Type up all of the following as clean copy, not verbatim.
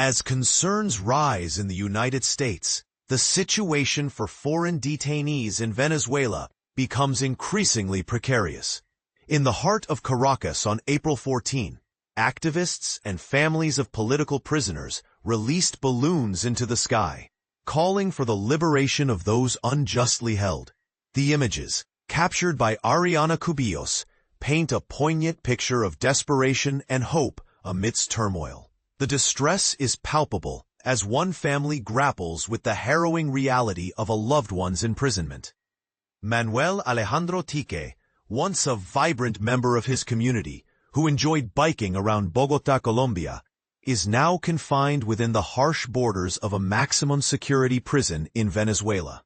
As concerns rise in the United States, the situation for foreign detainees in Venezuela becomes increasingly precarious. In the heart of Caracas on April 14, activists and families of political prisoners released balloons into the sky, calling for the liberation of those unjustly held. The images, captured by Ariana Cubillos, paint a poignant picture of desperation and hope amidst turmoil. The distress is palpable as one family grapples with the harrowing reality of a loved one's imprisonment. Manuel Alejandro Tique, once a vibrant member of his community who enjoyed biking around Bogotá, Colombia, is now confined within the harsh borders of a maximum security prison in Venezuela.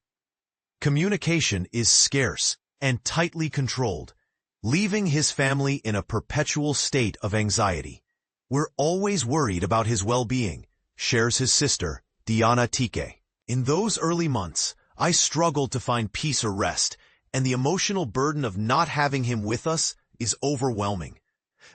Communication is scarce and tightly controlled, leaving his family in a perpetual state of anxiety. "We're always worried about his well-being," shares his sister, Diana Tique. "In those early months, I struggled to find peace or rest, and the emotional burden of not having him with us is overwhelming."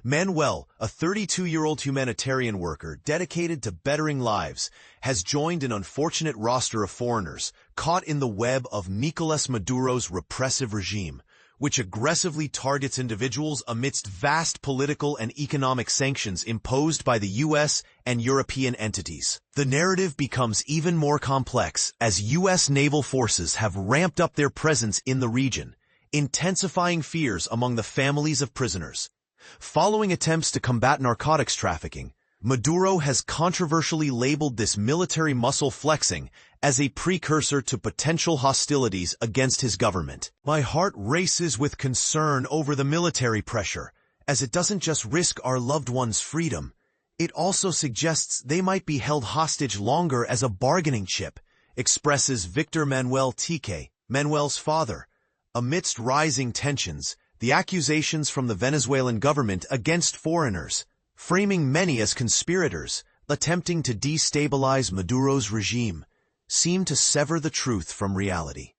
Manuel, a 32-year-old humanitarian worker dedicated to bettering lives, has joined an unfortunate roster of foreigners caught in the web of Nicolás Maduro's repressive regime, which aggressively targets individuals amidst vast political and economic sanctions imposed by the U.S. and European entities. The narrative becomes even more complex as U.S. naval forces have ramped up their presence in the region, intensifying fears among the families of prisoners. Following attempts to combat narcotics trafficking, Maduro has controversially labeled this military muscle flexing as a precursor to potential hostilities against his government. "My heart races with concern over the military pressure, as it doesn't just risk our loved ones' freedom. It also suggests they might be held hostage longer as a bargaining chip," expresses Victor Manuel Tique, Manuel's father. Amidst rising tensions, the accusations from the Venezuelan government against foreigners, framing many as conspirators, attempting to destabilize Maduro's regime, seem to sever the truth from reality.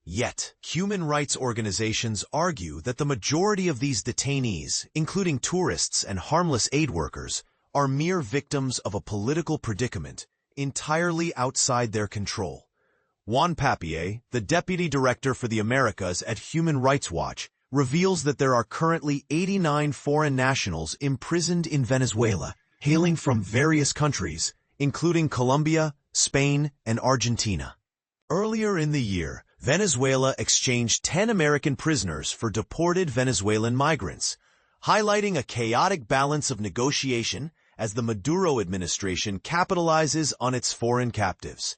Yet, human rights organizations argue that the majority of these detainees, including tourists and harmless aid workers, are mere victims of a political predicament entirely outside their control. Juan Papier, the deputy director for the Americas at Human Rights Watch, reveals that there are currently 89 foreign nationals imprisoned in Venezuela, hailing from various countries, including Colombia, Spain, and Argentina. Earlier in the year, Venezuela exchanged 10 American prisoners for deported Venezuelan migrants, highlighting a chaotic balance of negotiation as the Maduro administration capitalizes on its foreign captives.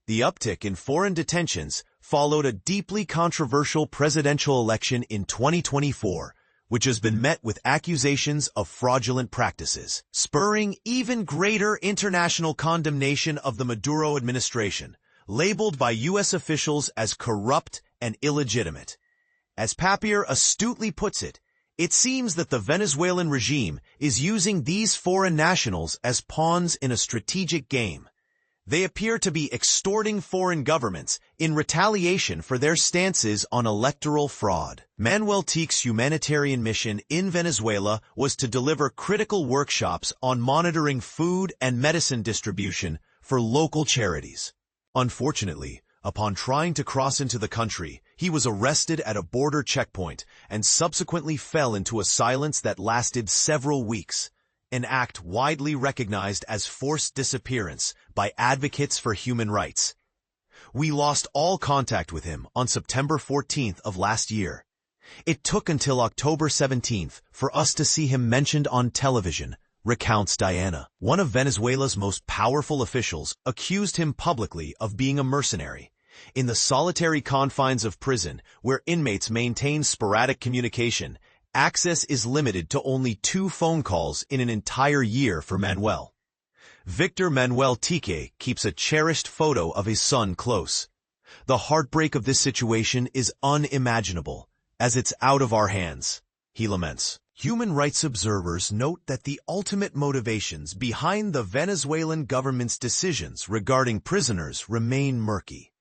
The uptick in foreign detentions followed a deeply controversial presidential election in 2024, which has been met with accusations of fraudulent practices, spurring even greater international condemnation of the Maduro administration, labeled by U.S. officials as corrupt and illegitimate. As Papier astutely puts it, it seems that the Venezuelan regime is using these foreign nationals as pawns in a strategic game. They appear to be extorting foreign governments in retaliation for their stances on electoral fraud. Manuel Tique's humanitarian mission in Venezuela was to deliver critical workshops on monitoring food and medicine distribution for local charities. Unfortunately, upon trying to cross into the country, he was arrested at a border checkpoint and subsequently fell into a silence that lasted several weeks, an act widely recognized as forced disappearance by advocates for human rights. We lost all contact with him on September 14th of last year. It took until October 17th for us to see him mentioned on television, recounts Diana. One of Venezuela's most powerful officials accused him publicly of being a mercenary. In the solitary confines of prison, where inmates maintain sporadic communication, access is limited to only 2 phone calls in an entire year for Manuel. Victor Manuel Tique keeps a cherished photo of his son close. "The heartbreak of this situation is unimaginable, as it's out of our hands," he laments. Human rights observers note that the ultimate motivations behind the Venezuelan government's decisions regarding prisoners remain murky.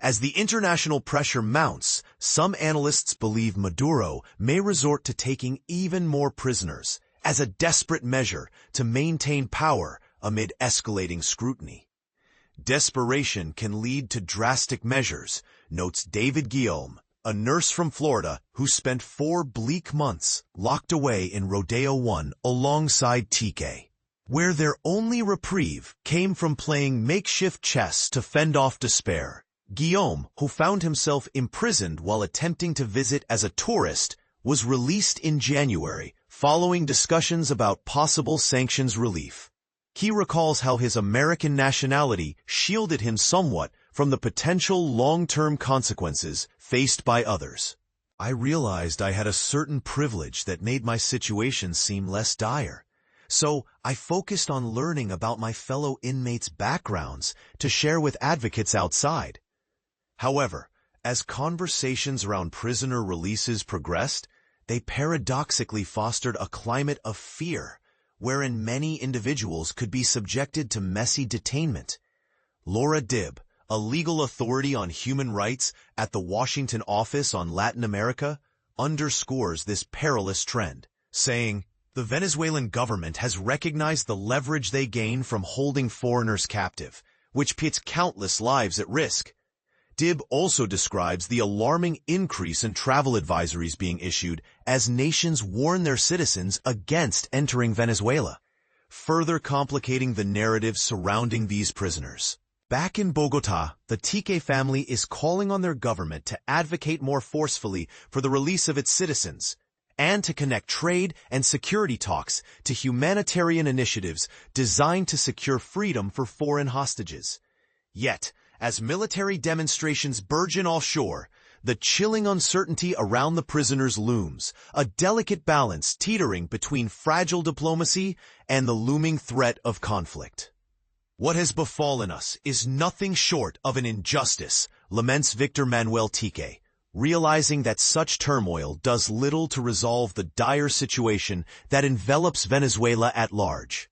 As the international pressure mounts, some analysts believe Maduro may resort to taking even more prisoners as a desperate measure to maintain power amid escalating scrutiny. Desperation can lead to drastic measures, notes David Guillaume, a nurse from Florida who spent 4 bleak months locked away in Rodeo 1 alongside Tique, where their only reprieve came from playing makeshift chess to fend off despair. Guillaume, who found himself imprisoned while attempting to visit as a tourist, was released in January following discussions about possible sanctions relief. He recalls how his American nationality shielded him somewhat from the potential long-term consequences faced by others. I realized I had a certain privilege that made my situation seem less dire. So I focused on learning about my fellow inmates' backgrounds to share with advocates outside. However, as conversations around prisoner releases progressed, they paradoxically fostered a climate of fear, wherein many individuals could be subjected to messy detainment. Laura Dibb, a legal authority on human rights at the Washington Office on Latin America, underscores this perilous trend, saying, "The Venezuelan government has recognized the leverage they gain from holding foreigners captive, which puts countless lives at risk." Dibb also describes the alarming increase in travel advisories being issued as nations warn their citizens against entering Venezuela, further complicating the narrative surrounding these prisoners. Back in Bogotá, the Tique family is calling on their government to advocate more forcefully for the release of its citizens, and to connect trade and security talks to humanitarian initiatives designed to secure freedom for foreign hostages. Yet, as military demonstrations burgeon offshore, the chilling uncertainty around the prisoners looms, a delicate balance teetering between fragile diplomacy and the looming threat of conflict. "What has befallen us is nothing short of an injustice," laments Victor Manuel Tique, realizing that such turmoil does little to resolve the dire situation that envelops Venezuela at large.